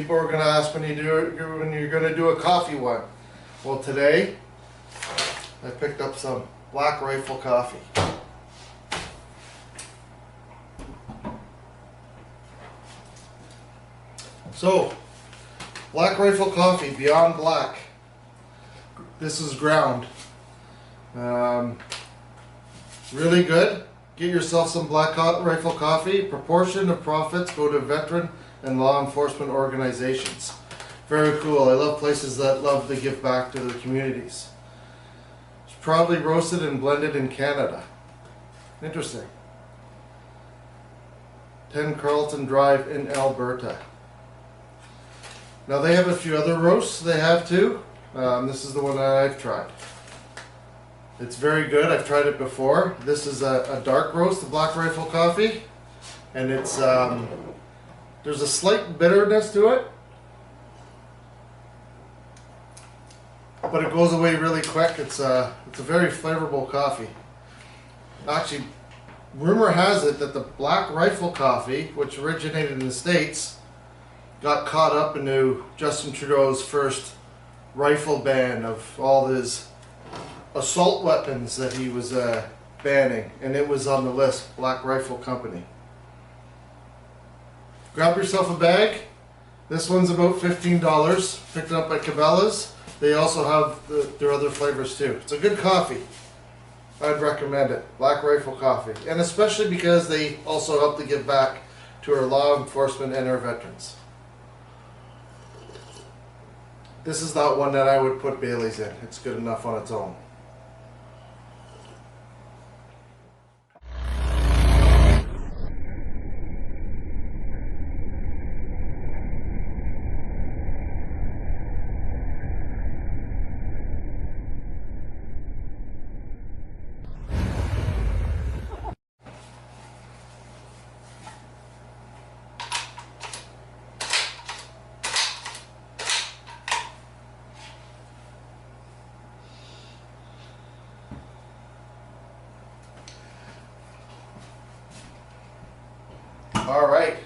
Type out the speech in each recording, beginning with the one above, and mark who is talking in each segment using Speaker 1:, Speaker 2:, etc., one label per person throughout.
Speaker 1: People are going to ask when you're going to do a coffee one. Well, today I picked up some Black Rifle coffee. So, Black Rifle coffee, Beyond Black. This is ground. Really good. Get yourself some Black Rifle coffee. Proportion of profits go to veteran and law enforcement organizations. Very cool. I love places that love to give back to their communities. It's probably roasted and blended in Canada. Interesting. 10 Carlton Drive in Alberta. Now they have a few other roasts they have too. This is the one that I've tried. It's very good. I've tried it before. This is a dark roast of Black Rifle coffee, and it's there's a slight bitterness to it, but it goes away really quick. It's a very flavorful coffee. Actually, rumor has it that the Black Rifle coffee, which originated in the States, got caught up into Justin Trudeau's first rifle ban of all his assault weapons that he was banning, and it was on the list, Black Rifle Company. Grab yourself a bag. This one's about $15. Picked it up at Cabela's. They also have their other flavors too. It's a good coffee. I'd recommend it. Black Rifle coffee. And especially because they also help to give back to our law enforcement and our veterans. This is not one that I would put Bailey's in. It's good enough on its own. All right.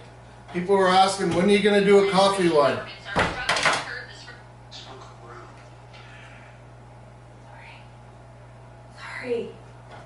Speaker 1: People were asking, when are you going to do a coffee one?
Speaker 2: Sorry.